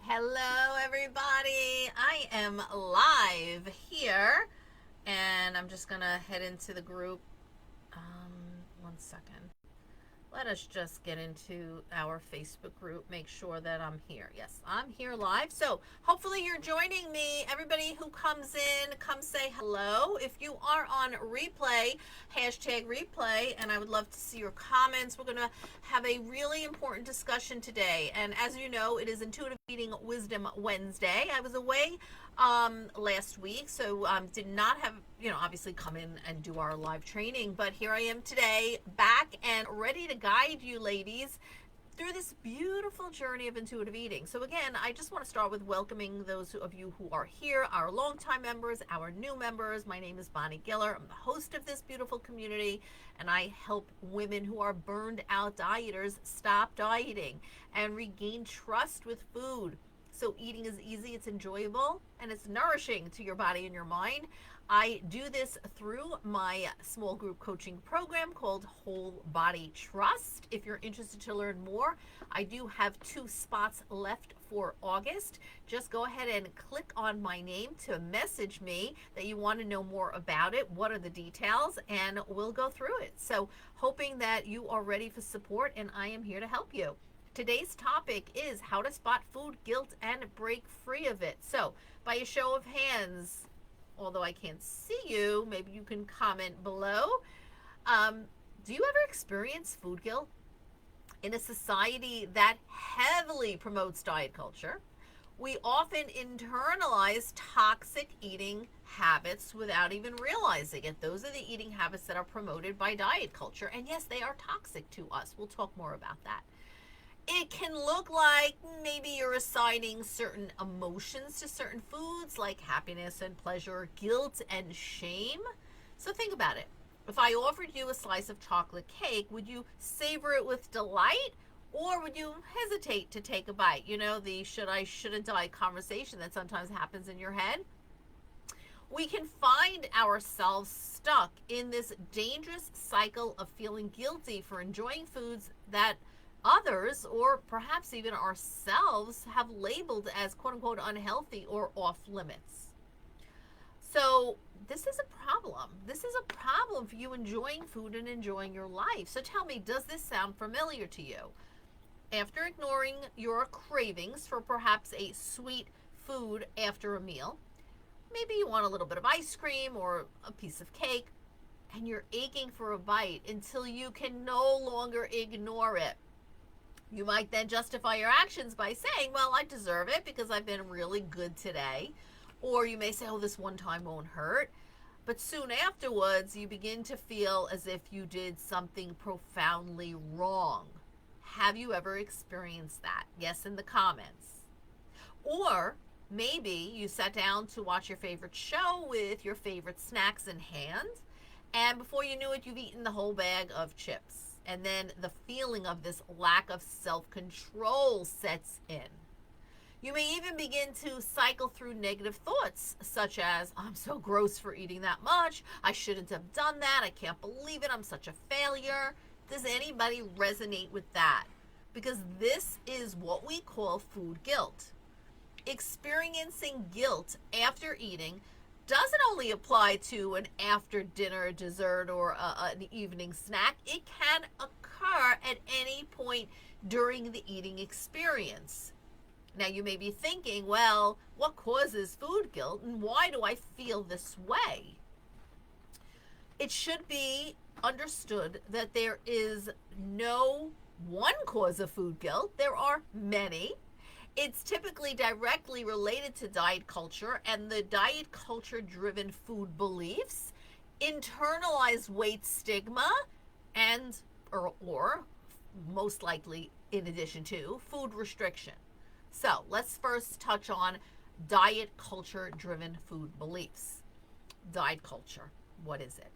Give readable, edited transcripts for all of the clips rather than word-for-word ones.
Hello, everybody. I am live here, and I'm just gonna head into the group. One second. Let us just get into our Facebook group, make sure that I'm here. Yes, I'm here live. So hopefully you're joining me. Everybody who comes in, come say hello. If you are on replay, hashtag replay, and I would love to see your comments. We're going to have a really important discussion today. And as you know, it is Intuitive Eating Wisdom Wednesday. I was away last week, so did not have, obviously come in and do our live training, but here I am today, back and ready to guide you ladies through this beautiful journey of intuitive eating. So again, I just want to start with welcoming those of you who are here, our longtime members, our new members. My name is Bonnie Giller. I'm the host of this beautiful community, and I help women who are burned out dieters stop dieting and regain trust with food. So eating is easy, it's enjoyable, and it's nourishing to your body and your mind. I do this through my small group coaching program called Whole Body Trust. If you're interested to learn more, I do have 2 spots left for August. Just go ahead and click on my name to message me that you want to know more about it. What are the details? And we'll go through it. So hoping that you are ready for support, and I am here to help you. Today's topic is how to spot food guilt and break free of it. So, by a show of hands, although I can't see you, maybe you can comment below. Do you ever experience food guilt in a society that heavily promotes diet culture? We often internalize toxic eating habits without even realizing it. Those are the eating habits that are promoted by diet culture. And yes, they are toxic to us. We'll talk more about that. It can look like maybe you're assigning certain emotions to certain foods like happiness and pleasure, guilt and shame. So think about it. If I offered you a slice of chocolate cake, would you savor it with delight, or would you hesitate to take a bite? You know, the should I, shouldn't I conversation that sometimes happens in your head. We can find ourselves stuck in this dangerous cycle of feeling guilty for enjoying foods that others, or perhaps even ourselves, have labeled as quote-unquote unhealthy or off limits. So this is a problem. This is a problem for you enjoying food and enjoying your life. So tell me, does this sound familiar to you? After ignoring your cravings for perhaps a sweet food after a meal, maybe you want a little bit of ice cream or a piece of cake, and you're aching for a bite until you can no longer ignore it. You might then justify your actions by saying, well, I deserve it because I've been really good today. Or you may say, oh, this one time won't hurt. But soon afterwards, you begin to feel as if you did something profoundly wrong. Have you ever experienced that? Yes, in the comments. Or maybe you sat down to watch your favorite show with your favorite snacks in hand, and before you knew it, you've eaten the whole bag of chips. And then the feeling of this lack of self-control sets in. You may even begin to cycle through negative thoughts, such as, I'm so gross for eating that much, I shouldn't have done that, I can't believe it, I'm such a failure. Does anybody resonate with that? Because this is what we call food guilt. Experiencing guilt after eating doesn't only apply to an after dinner dessert or an evening snack. It can occur at any point during the eating experience. Now you may be thinking, well, what causes food guilt and why do I feel this way? It should be understood that there is no one cause of food guilt. There are many. It's typically directly related to diet culture and the diet culture driven food beliefs, internalized weight stigma, and or most likely in addition to food restriction. So let's first touch on diet culture driven food beliefs. Diet culture, what is it?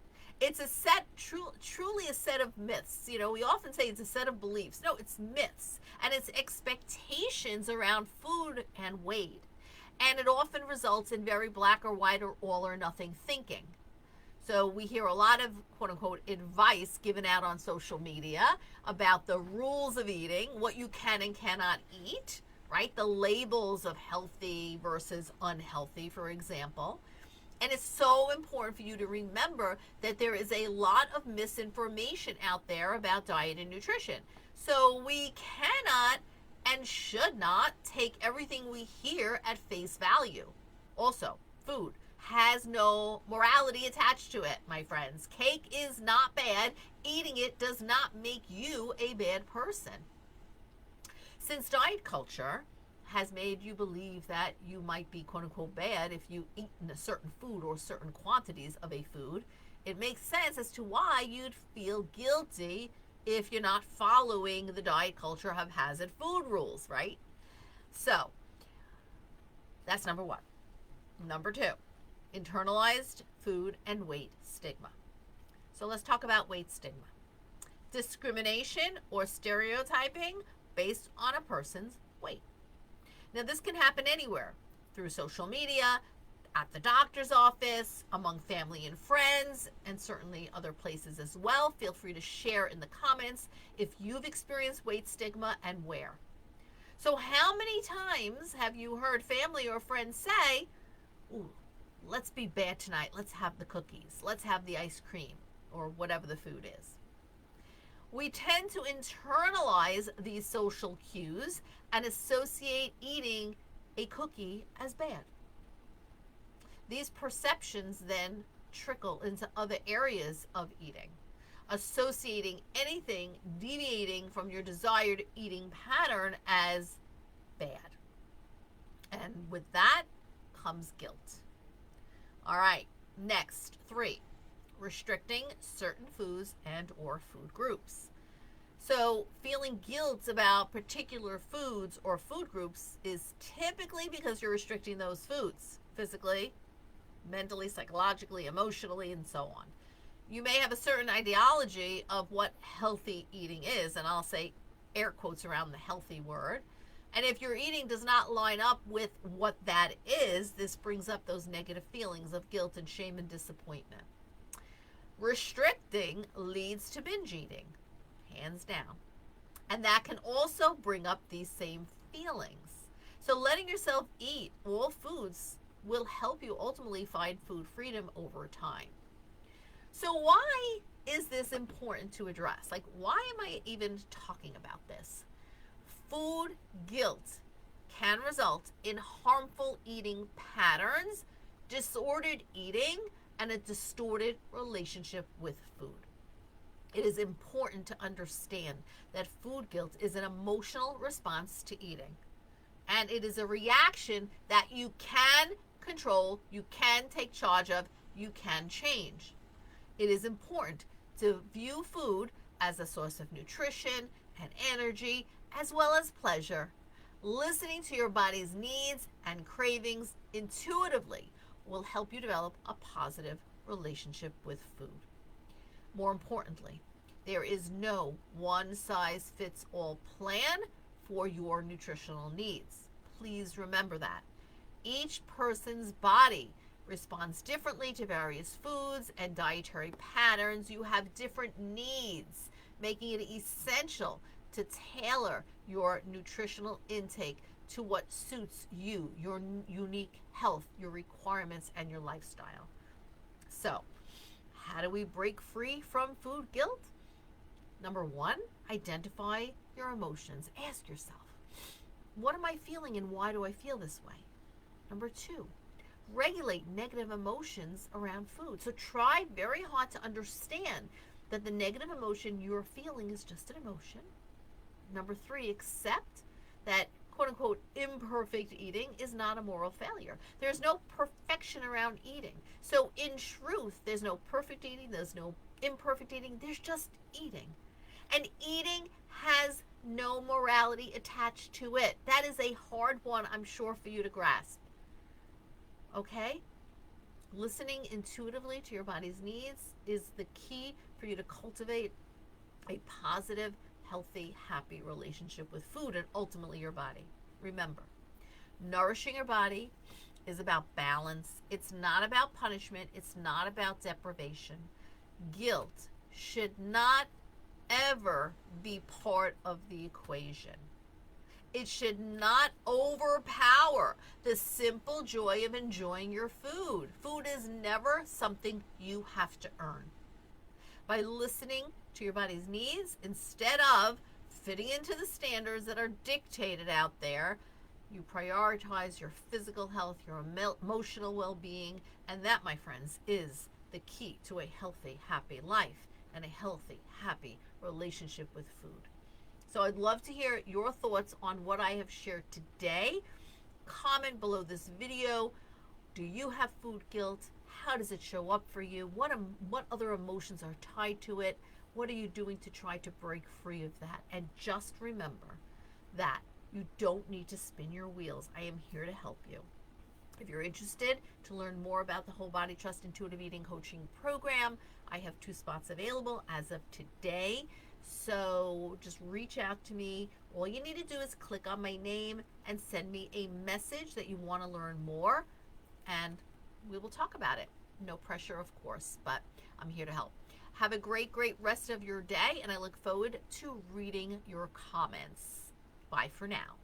It's a set, truly a set of myths. You know, we often say it's a set of beliefs. No, it's myths. And it's expectations around food and weight. And it often results in very black or white or all or nothing thinking. So we hear a lot of quote unquote advice given out on social media about the rules of eating, what you can and cannot eat, right? The labels of healthy versus unhealthy, for example. And it's so important for you to remember that there is a lot of misinformation out there about diet and nutrition. So we cannot and should not take everything we hear at face value. Also, food has no morality attached to it, my friends. Cake is not bad. Eating it does not make you a bad person. Since diet culture has made you believe that you might be quote unquote bad if you eat a certain food or certain quantities of a food, it makes sense as to why you'd feel guilty if you're not following the diet culture haphazard food rules, right? So that's number one. Number two, internalized food and weight stigma. So let's talk about weight stigma. Discrimination or stereotyping based on a person's weight. Now, this can happen anywhere through social media, at the doctor's office, among family and friends, and certainly other places as well. Feel free to share in the comments if you've experienced weight stigma and where. So, how many times have you heard family or friends say, "Ooh, let's be bad tonight. Let's have the cookies. Let's have the ice cream," or whatever the food is? We tend to internalize these social cues and associate eating a cookie as bad. These perceptions then trickle into other areas of eating, associating anything deviating from your desired eating pattern as bad. And with that comes guilt. All right, next, 3, restricting certain foods and or food groups. So feeling guilt about particular foods or food groups is typically because you're restricting those foods physically, mentally, psychologically, emotionally, and so on. You may have a certain ideology of what healthy eating is, and I'll say air quotes around the healthy word. And if your eating does not line up with what that is, this brings up those negative feelings of guilt and shame and disappointment. Restricting leads to binge eating, hands down. And that can also bring up these same feelings. So letting yourself eat all foods will help you ultimately find food freedom over time. So why is this important to address? Like, why am I even talking about this? Food guilt can result in harmful eating patterns, disordered eating, and a distorted relationship with food. It is important to understand that food guilt is an emotional response to eating. And it is a reaction that you can control, you can take charge of, you can change. It is important to view food as a source of nutrition and energy, as well as pleasure. Listening to your body's needs and cravings intuitively will help you develop a positive relationship with food. More importantly, there is no one-size-fits-all plan for your nutritional needs. Please remember that. Each person's body responds differently to various foods and dietary patterns. You have different needs, making it essential to tailor your nutritional intake to what suits you, your unique health, your requirements, and your lifestyle. So, how do we break free from food guilt? Number 1, identify your emotions. Ask yourself, what am I feeling and why do I feel this way? Number 2, regulate negative emotions around food. So try very hard to understand that the negative emotion you're feeling is just an emotion. Number 3, accept that quote unquote imperfect eating is not a moral failure. There's no perfection around eating. So in truth, there's no perfect eating, there's no imperfect eating, there's just eating. And eating has no morality attached to it. That is a hard one, I'm sure, for you to grasp. Okay? Listening intuitively to your body's needs is the key for you to cultivate a positive, healthy, happy relationship with food and ultimately your body. Remember, nourishing your body is about balance. It's not about punishment. It's not about deprivation. Guilt should not ever be part of the equation. It should not overpower the simple joy of enjoying your food. Food is never something you have to earn. By listening to your body's needs instead of fitting into the standards that are dictated out there, you prioritize your physical health, your emotional well-being, and that, my friends, is the key to a healthy, happy life and a healthy, happy relationship with food. So I'd love to hear your thoughts on what I have shared today. Comment below this video. Do you have food guilt? How does it show up for you? What other emotions are tied to it? What are you doing to try to break free of that? And just remember that you don't need to spin your wheels. I am here to help you. If you're interested to learn more about the Whole Body Trust Intuitive Eating Coaching Program, I have 2 spots available as of today. So just reach out to me. All you need to do is click on my name and send me a message that you want to learn more, and we will talk about it. No pressure, of course, but I'm here to help. Have a great, great rest of your day, and I look forward to reading your comments. Bye for now.